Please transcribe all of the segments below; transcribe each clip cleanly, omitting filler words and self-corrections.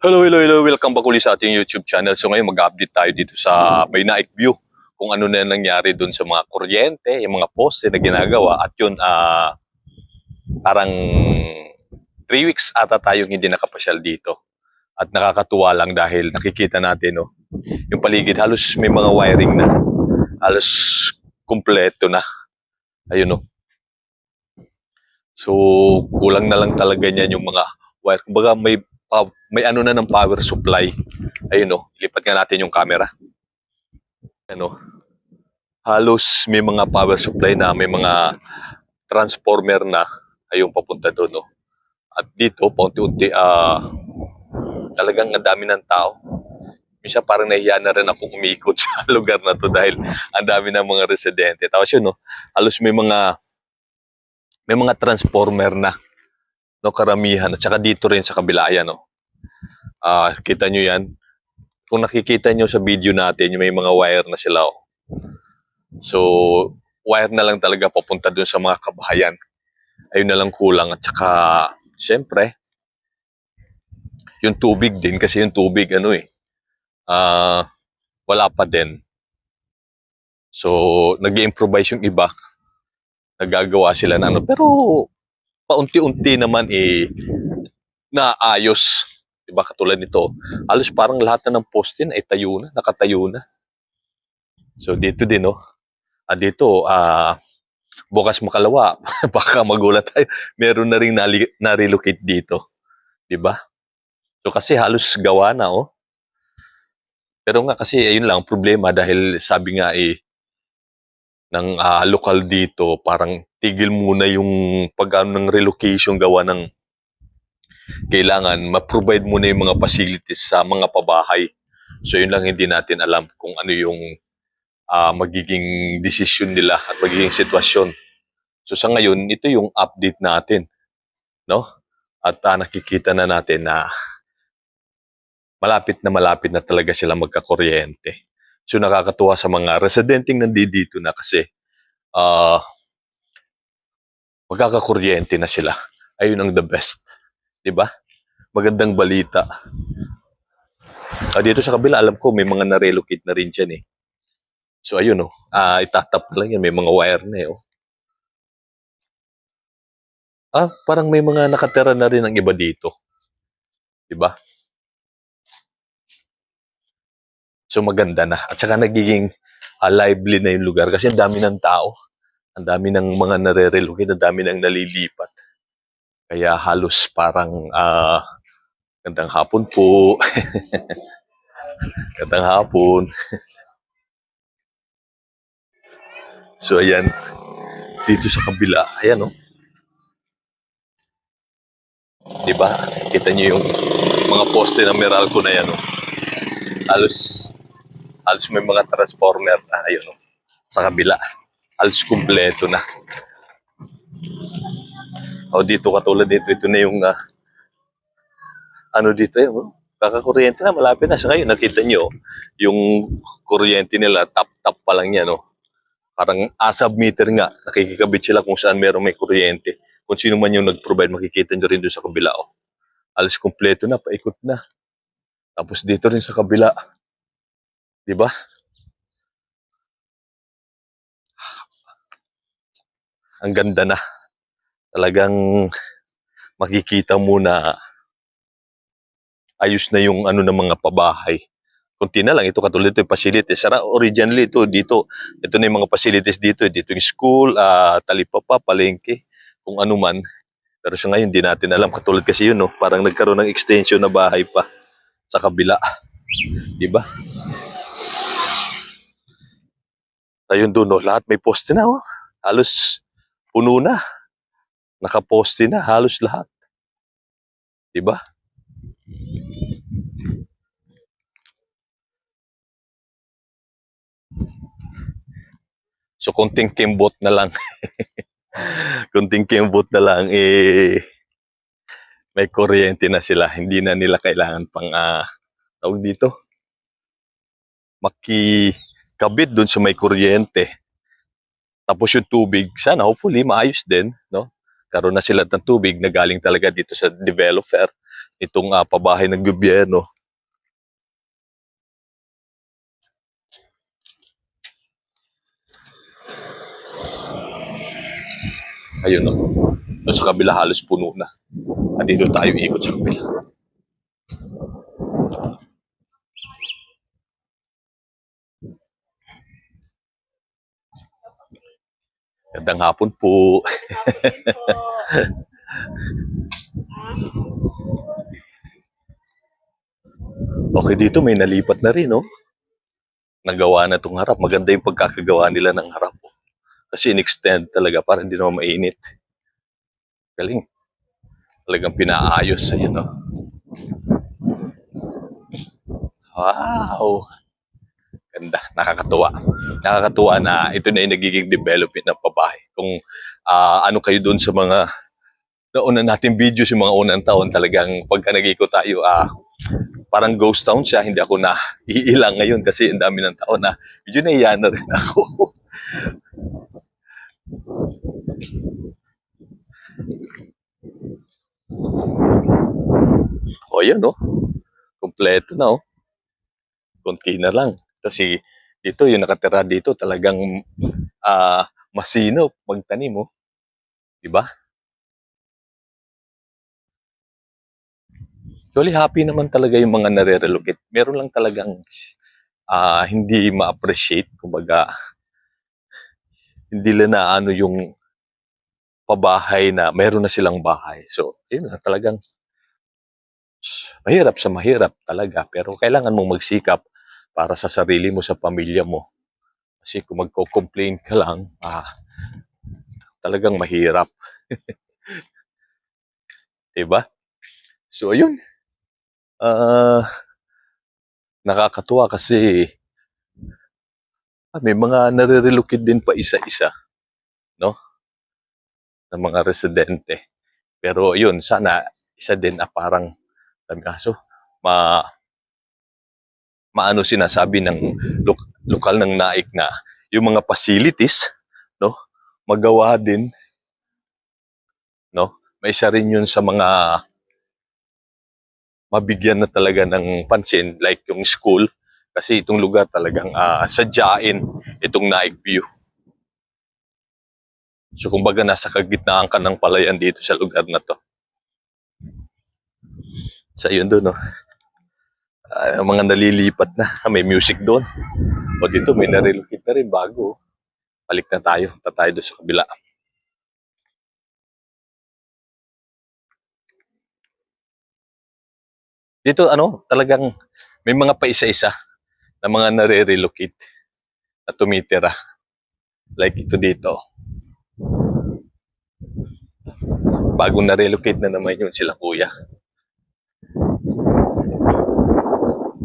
Hello. Welcome back ulit sa ating YouTube channel. So ngayon mag-update tayo dito sa may Naik View kung ano na nangyari doon sa mga kuryente, yung mga poste na ginagawa at yun parang 3 weeks ata tayong hindi nakapasyal dito. At nakakatuwa lang dahil nakikita natin no, yung paligid halos may mga wiring na, halos kumpleto na. Ayun no. So kulang na lang talaga niyan yung mga wire. Kumbaga may ano na ng power supply. Ayun no, ilipat nga natin yung camera. Ano, halos may mga power supply na, may mga transformer na ayun papunta doon no. At dito paunti-unti talagang ang dami ng tao. Minsan parang nahiya na rin akong umikot sa lugar na to dahil ang dami ng mga residente. Tapos yun no, halos may mga transformer na no, karamihan at saka dito rin sa kabila yan no. Kita nyo yan. Kung nakikita nyo sa video natin, yung may mga wire na sila. Oh. So, wire na lang talaga papunta dun sa mga kabahayan. Ayun na lang kulang. At saka, syempre, yung tubig din. Kasi yung tubig, wala pa din. So, nag-improvise yung iba. Nagagawa sila na ano. Pero, paunti-unti naman naayos. Diba katulad nito, halos parang lahat na ng poste ay tayo na, nakatayo na. So dito din no. Dito bukas makalawa, baka magulat tayo. Meron na ring na-relocate dito. 'Di ba? So kasi halos gawa na oh. Pero nga kasi ayun lang problema dahil sabi nga ng lokal dito, parang tigil muna yung pag-ano ng relocation gawa ng kailangan ma-provide muna yung mga facilities sa mga pabahay. So yun lang hindi natin alam kung ano yung magiging desisyon nila at magiging sitwasyon. So sa ngayon, ito yung update natin, no? At nakikita na natin na malapit na talaga sila magkakuryente. So nakakatuwa sa mga residenteng nandito na kasi magkakakuryente na sila. Ayun ang the best, 'di ba? Magandang balita. Dito sa kabila, alam ko may mga na-relocate na rin dyan eh. So ayun oh, itatap na lang yan, may mga wire na eh oh. Parang may mga nakatira na rin ang iba dito. 'Di ba? So maganda na. At saka nagiging lively na yung lugar kasi ang dami ng tao. Ang dami ng mga nare-relocate, ang dami ng nalilipat. Kaya halos parang gandang hapon po. Gandang hapon. So ayan, dito sa kabila, ayan oh. 'Di ba? Kita niyo yung mga poste ng Meralco na yan oh. Halos may mga transformer na ayun oh. Sa kabila. Halos kumpleto na. Dito katulad dito, ito na yung dito yun. Kakakuryente na, malapit na. Sa ngayon, nakita nyo, yung kuryente nila, tap pa lang yan. Parang ASAB meter nga, nakikikabit sila kung saan meron may kuryente. Kung sino man yung nag-provide, makikita nyo rin doon sa kabila. Alas kumpleto na, paikot na. Tapos dito rin sa kabila. Diba? Ang ganda na. Talagang makikita mo na ayos na yung ng mga pabahay. Kunti na lang ito katulad ito yung facilities. Originally ito dito, ito na yung mga facilities dito. Dito yung school, talipapa, palengke, kung ano man. Pero sa ngayon, hindi natin alam. Katulad kasi yun, no? Parang nagkaroon ng extension na bahay pa sa kabila. Diba? Ayun doon, no? Lahat may poste na. Oh. Halos puno na. Nakaposte na, halos lahat. Diba? So, konting kimbot na lang. Konting kimbot na lang, may kuryente na sila. Hindi na nila kailangan pang, tawag dito, makikabit dun sa may kuryente. Tapos yung tubig, sana hopefully maayos din, no? Karoon na sila ng tubig na galing talaga dito sa developer. itong pabahay ng gobyerno. Ayun, no? Doon sa kabila halos puno na. At dito tayo ikot sa kabila. Gandang hapon po. Okay, dito may nalipat na rin, no? Nagawa na itong harap. Maganda yung pagkakagawa nila ng harap. Kasi in-extend talaga para hindi naman mainit. Galing. Talagang pinaayos. Ayun, no? Wow! Ganda. Nakakatuwa. Nakakatuwa na ito na yung nagiging development ng pabahay. Kung ano kayo doon sa mga nauna natin videos, yung mga unang taon, talagang pagka nag-ikot tayo, parang ghost town siya. Hindi ako na iilang ngayon kasi ang dami ng taon na medyo naiyan na rin ako. O yan, no? Kompleto na, oh. Konti na lang. Kasi dito, yung nakatira dito, talagang masinop magtanim, oh. Diba? Actually, happy naman talaga yung mga nare-relocate. Meron lang talagang hindi ma-appreciate. Kumbaga, hindi lang na ano yung pabahay na meron na silang bahay. So, yun na talagang mahirap sa mahirap talaga. Pero kailangan mong magsikap para sa sarili mo, sa pamilya mo. Kasi kung magko-complain ka lang, talagang mahirap. Diba? So, ayun. Nakakatuwa kasi may mga nare-relocate din pa isa-isa, no? Ng mga residente. Pero yun, sana isa din parang kaso maano sinasabi ng lokal ng naik na yung mga facilities, no, magawa din, no? May isa rin yun sa mga mabigyan na talaga ng pansin, like yung school, kasi itong lugar talagang sadyain itong Naik View. So kumbaga nasa kagitnaan ka ng palayan dito sa lugar na to. Sa yun doon, no? Mga nalilipat na, may music doon. O dito may narelocate na rin bago. Balik na tayo, tayo doon sa kabila. Dito talagang may mga paisa-isa na mga nare-relocate na tumitira. Like ito dito. Bagong na-relocate na naman yun sila kuya.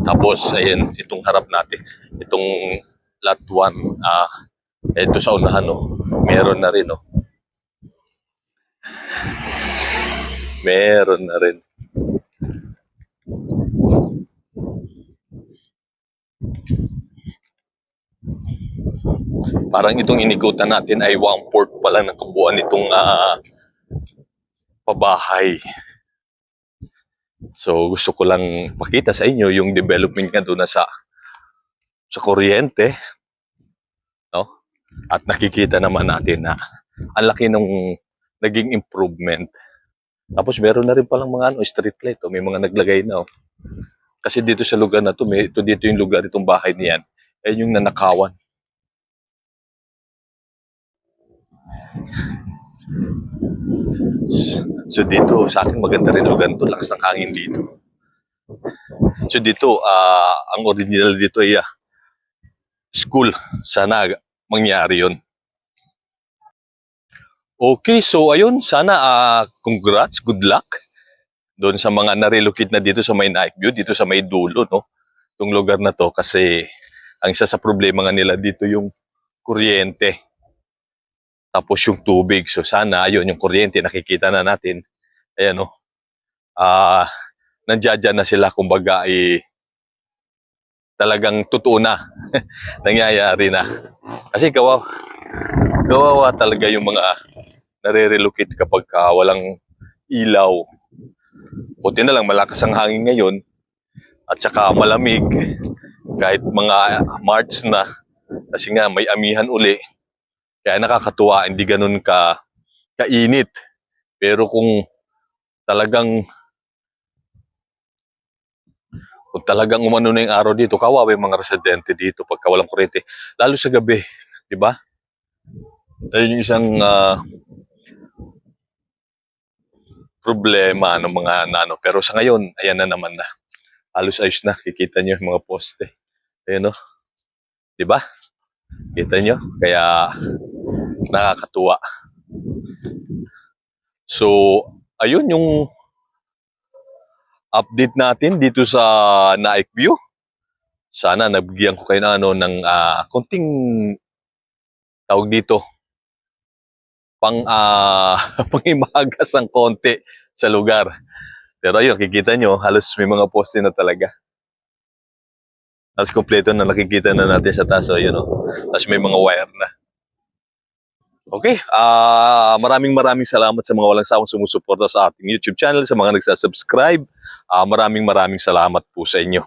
Tapos, ayan, itong harap natin. Itong lot 1, ito sa unahan, meron na rin, meron na rin. Parang itong inikutan natin ay 1/4 pa lang ng kabuuan nitong pabahay. So gusto ko lang pakita sa inyo yung development nga doon na sa kuryente, no? At nakikita naman natin na ang laki ng naging improvement. Tapos meron na rin palang mga street light, may mga naglagay na. Kasi dito sa lugar na to, dito yung lugar itong bahay niyan. Ayun yung nanakawan. So dito, sa akin maganda rin lugar to, lakas ng hangin dito. So dito, ang original dito ay school. Sana mangyari yun. Okay, so ayun, sana congrats, good luck doon sa mga na-relocate na dito sa may Naik View, dito sa may dulo, no? Itong lugar na to kasi ang isa sa problema nga nila dito yung kuryente. Tapos yung tubig. So sana ayun yung kuryente nakikita na natin. Ayan, no. Nandiyan na sila, kumbaga talagang totoo na. Nangyayari na. Kasi kawawa talaga yung mga nare-relocate kapag walang ilaw. Buti na lang malakas ang hangin ngayon at saka malamig kahit mga March na kasi nga may amihan uli. Kaya nakakatuwa, hindi ganun kainit. Pero talagang kung talagang umano na yung araw dito, kawawa yung mga residente dito pagka walang kuryente. Lalo sa gabi, di ba? Ayun yung isang problema ng mga nano. Pero sa ngayon, ayan na naman na. Halos ayos na. Kikita nyo yung mga poste. Ayun, no? Di ba? Kita nyo? Kaya nakakatuwa. So, ayun yung update natin dito sa Naik View. Sana nabigyan ko kayo ng konting tawag dito pangimagas ng konti sa lugar. Pero ayun, kikita nyo, halos may mga poste na talaga. Halos kompleto na nakikita na natin sa taas. So, yun, tapos may mga wire na. Okay, maraming salamat sa mga walang sawang sumusuporta sa ating YouTube channel, sa mga nagsasubscribe. Maraming salamat po sa inyo.